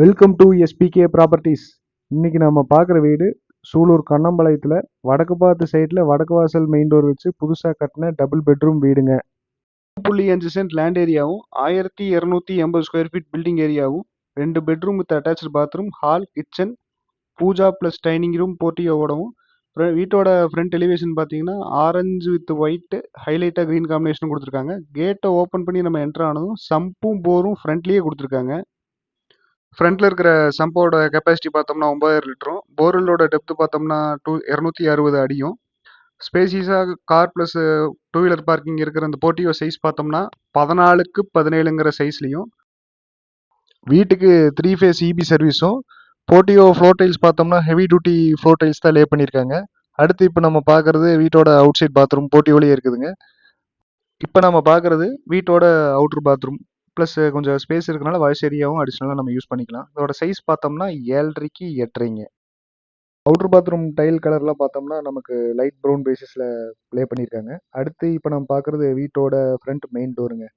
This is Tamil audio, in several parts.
Welcome to SPK properties. இன்னைக்கு நம்ம பார்க்குற வீடு சூலூர் கண்ணம்பாளையத்தில் வடக்கு பார்த்த சைடில் வடக்கு வாசல் மெயின் டோர் வச்சு புதுசாக கட்டின டபுள் பெட்ரூம் வீடுங்க. 5.5 சென்ட் லேண்ட் ஏரியாவும் 1280 ஸ்கொயர் ஃபீட் பில்டிங் ஏரியாவும் 2 bedroom with attach bathroom, hall, kitchen, puja plus dining room போர்ட்டியோடவும் வீட்டோட ஃப்ரண்ட் எலிவேஷன் பார்த்தீங்கன்னா ஆரஞ்சு வித் ஒயிட் ஹைலைட்டாக க்ரீன் காம்பினேஷன் கொடுத்துருக்காங்க. கேட்டை ஓப்பன் பண்ணி நம்ம என்ட்ரு ஆனதும் சம்பும் போரும் ஃப்ரண்ட்லேயே கொடுத்துருக்காங்க. ஃப்ரண்ட்ல இருக்கிற சம்போட கெப்பாசிட்டி பார்த்தோம்னா 9000 லிட்டரும், போர்வெல்லோட டெப்த் பார்த்தோம்னா 260 அடியும், ஸ்பேசியஸாக car plus two wheeler parking இருக்கிற அந்த போர்ட்டியோ சைஸ் பார்த்தோம்னா 14க்கு 17ங்கிற சைஸ்லையும், வீட்டுக்கு 3 ஃபேஸ் இபி சர்வீஸும், போர்ட்டியோ ஃப்ளோர் டைல்ஸ் பார்த்தோம்னா ஹெவி டியூட்டி ஃப்ளோர் டைல்ஸ் தான் லே பண்ணியிருக்காங்க. அடுத்து இப்போ நம்ம பார்க்குறது வீட்டோட அவுட் சைட் பாத்ரூம் போர்ட்டியோலேயே இருக்குதுங்க. இப்போ நம்ம பார்க்குறது வீட்டோட அவுட்ரு பாத்ரூம் ப்ளஸ் கொஞ்சம் ஸ்பேஸ் இருக்கனால வாய்ஸ் ஏரியாவும் அடிஷ்னலாக நம்ம யூஸ் பண்ணிக்கலாம். இதோட சைஸ் பார்த்தோம்னா 7.5க்கு 8.5. அவுட்ரு பாத்ரூம் டைல் கலர்லாம் பார்த்தோம்னா நமக்கு லைட் ப்ரௌன் பேசிஸில் ப்ளே பண்ணியிருக்காங்க. அடுத்து இப்போ நம்ம பார்க்குறது வீட்டோட ஃப்ரண்ட் மெயின் டோருங்க.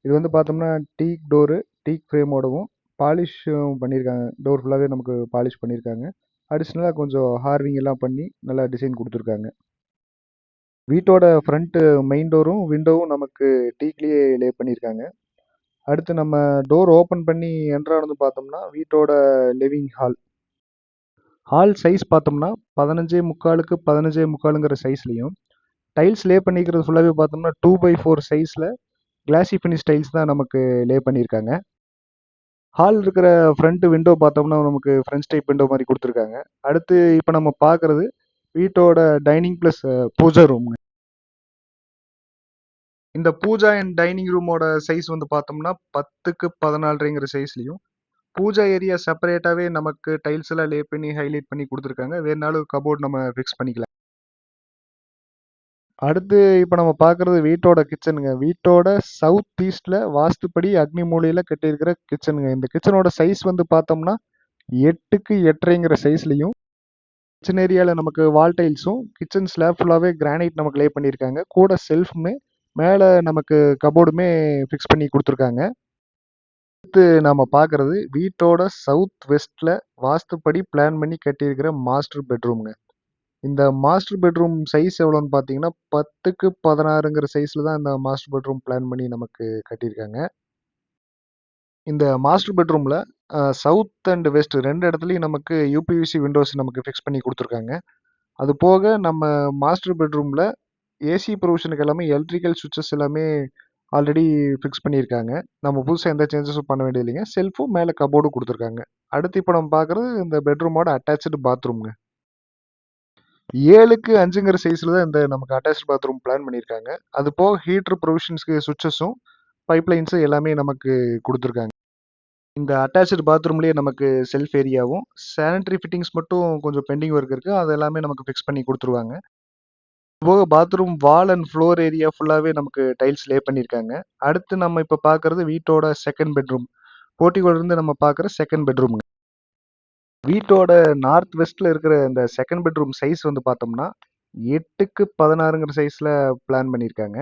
இது வந்து பார்த்தோம்னா டீக் டோரு, டீக் ஃப்ரேமோடவும் பாலிஷும் பண்ணியிருக்காங்க. டோர் ஃபுல்லாகவே நமக்கு பாலிஷ் பண்ணியிருக்காங்க. அடிஷ்னலாக கொஞ்சம் ஹார்விங் எல்லாம் பண்ணி நல்லா டிசைன் கொடுத்துருக்காங்க. வீட்டோட ஃப்ரண்ட்டு மெயின் டோரும் விண்டோவும் நமக்கு டீக்லேயே லே பண்ணியிருக்காங்க. அடுத்து நம்ம டோர் ஓப்பன் பண்ணி என்ட்ரானது பார்த்தோம்னா வீட்டோட லிவிங் ஹால் சைஸ் பார்த்தோம்னா 15.75க்கு 15.75ங்கிற சைஸ்லையும், டைல்ஸ் லே பண்ணிக்கிறது ஃபுல்லாகவே பார்த்தோம்னா 2x4 சைஸில் கிளாசி ஃபினிஷ் டைல்ஸ் தான் நமக்கு லே பண்ணியிருக்காங்க. ஹால் இருக்கிற ஃப்ரண்ட் விண்டோ பார்த்தோம்னா நமக்கு ஃப்ரெஞ்ச் டைப் விண்டோ மாதிரி கொடுத்துருக்காங்க. அடுத்து இப்போ நம்ம பார்க்குறது வீட்டோட டைனிங் ப்ளஸ் பூஜா ரூம். இந்த பூஜா அண்ட் டைனிங் ரூமோட சைஸ் வந்து பார்த்தோம்னா 10க்கு 14ங்கிற சைஸ்லையும், பூஜா ஏரியா செப்பரேட்டாகவே நமக்கு டைல்ஸ் எல்லாம் லே பண்ணி ஹைலைட் பண்ணி கொடுத்துருக்காங்க. வேறுனாலும் கபோர்ட் நம்ம ஃபிக்ஸ் பண்ணிக்கலாம். அடுத்து இப்போ நம்ம பார்க்குறது வீட்டோட கிச்சனுங்க. வீட்டோட சவுத் ஈஸ்டில் வாஸ்துப்படி அக்னி மூலையில் கட்டியிருக்கிற கிச்சனுங்க. இந்த கிச்சனோட சைஸ் வந்து பார்த்தோம்னா 8க்கு 8.5ங்கிற சைஸ்லையும், கிச்சன் ஏரியாவில் நமக்கு வால் டைல்ஸும் கிச்சன் ஸ்லாப் ஃபுல்லாகவே கிரானைட் நமக்கு லே பண்ணியிருக்காங்க. கூட செல்ஃபுமே மேலே நமக்கு கபோர்டுமே ஃபிக்ஸ் பண்ணி கொடுத்துருக்காங்க. அடுத்து நம்ம பார்க்குறது வீட்டோட சவுத் வெஸ்ட்டில் வாஸ்துப்படி பிளான் பண்ணி கட்டியிருக்கிற மாஸ்டர் பெட்ரூம்ங்க. இந்த மாஸ்டர் பெட்ரூம் சைஸ் எவ்வளோன்னு பார்த்தீங்கன்னா 10க்கு 16ங்கிற சைஸில் தான் இந்த மாஸ்டர் பெட்ரூம் பிளான் பண்ணி நமக்கு கட்டியிருக்காங்க. இந்த மாஸ்டர் பெட்ரூமில் சவுத் அண்ட் வெஸ்ட் 2 இடத்துலையும் நமக்கு யூபிவிசி விண்டோஸ் நமக்கு ஃபிக்ஸ் பண்ணி கொடுத்துருக்காங்க. அது போக நம்ம மாஸ்டர் பெட்ரூமில் ஏசி ப்ரொவிஷனுக்கு எல்லாமே எலக்ட்ரிக்கல் சுவிட்சஸ் எல்லாமே ஆல்ரெடி ஃபிக்ஸ் பண்ணியிருக்காங்க. நம்ம புதுசாக எந்த சேஞ்சஸும் பண்ண வேண்டியது இல்லைங்க. செல்ஃபும் மேலே கபோர்டும் கொடுத்துருக்காங்க. அடுத்து இப்போ நம்ம பார்க்குறது இந்த பெட்ரூமோட அட்டாச்சு பாத்ரூம்ங்க. 7க்கு 5ங்கிற சைஸில் தான் இந்த நமக்கு அட்டாச் பாத்ரூம் பிளான் பண்ணியிருக்காங்க. அது போக ஹீட்ரு ப்ரொவிஷன்ஸ்க்கு சுவிட்சஸும் பைப்லைன்ஸும் எல்லாமே நமக்கு கொடுத்துருக்காங்க. இந்த அட்டாச்சு பாத்ரூம்லேயே நமக்கு செல்ஃப் ஏரியாவும் சானிட்டரி ஃபிட்டிங்ஸ் மட்டும் கொஞ்சம் பெண்டிங் ஒர்க் இருக்குது. அது எல்லாமே நமக்கு ஃபிக்ஸ் பண்ணி கொடுத்துருவாங்க. போக bathroom wall and floor area ஃபுல்லாகவே நமக்கு டைல்ஸ் லே பண்ணியிருக்காங்க. அடுத்து நம்ம இப்போ பார்க்குறது வீட்டோட செகண்ட் பெட்ரூம். போர்ட்டிகோலேருந்து நம்ம பார்க்குற செகண்ட் பெட்ரூம்ங்க. வீட்டோட நார்த் வெஸ்ட்டில் இருக்கிற இந்த செகண்ட் பெட்ரூம் சைஸ் வந்து பார்த்தோம்னா 8க்கு 16ங்கிற சைஸில் பிளான் பண்ணியிருக்காங்க.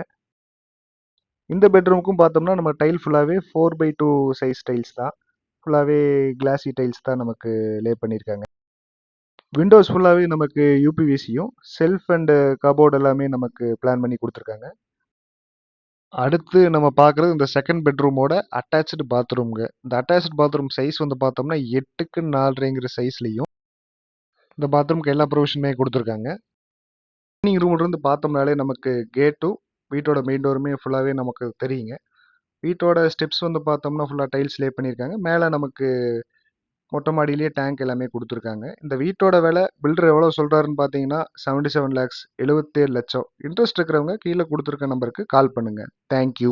இந்த பெட்ரூமுக்கும் பார்த்தோம்னா நம்ம டைல் ஃபுல்லாகவே 4x2 சைஸ் டைல்ஸ் தான். ஃபுல்லாகவே கிளாசி டைல்ஸ் தான் நமக்கு லே பண்ணியிருக்காங்க. விண்டோஸ் ஃபுல்லாகவே நமக்கு யூபிவிசியும் செல்ஃப் அண்டு கபோர்டு எல்லாமே நமக்கு பிளான் பண்ணி கொடுத்துருக்காங்க. அடுத்து நம்ம பார்க்குறது இந்த செகண்ட் பெட்ரூமோட அட்டாச்சு பாத்ரூம்ங்க. இந்த அட்டாச்சு பாத்ரூம் சைஸ் வந்து பார்த்தோம்னா 8க்கு 4.5ங்கிற சைஸ்லையும், இந்த பாத்ரூம்க்கு எல்லா ப்ரொவிஷனுமே கொடுத்துருக்காங்க. டைனிங் ரூம்லேருந்து பார்த்தோம்னாலே நமக்கு கேட்டும் வீட்டோட மெயின் டோருமே ஃபுல்லாகவே நமக்கு தெரியுங்க. வீட்டோட ஸ்டெப்ஸ் வந்து பார்த்தோம்னா ஃபுல்லாக டைல்ஸ் லே பண்ணியிருக்காங்க. மேலே நமக்கு மொட்டை மாடியிலேயே டேங்க் எல்லாமே கொடுத்துருக்காங்க. இந்த வீட்டோட விலை பில்டர் எவ்வளோ சொல்கிறாருன்னு பார்த்தீங்கன்னா 77 lakhs, 77 லட்சம். இன்ட்ரெஸ்ட் இருக்கிறவங்க கீழே கொடுத்துருக்க நம்பருக்கு கால் பண்ணுங்கள். தேங்க்யூ.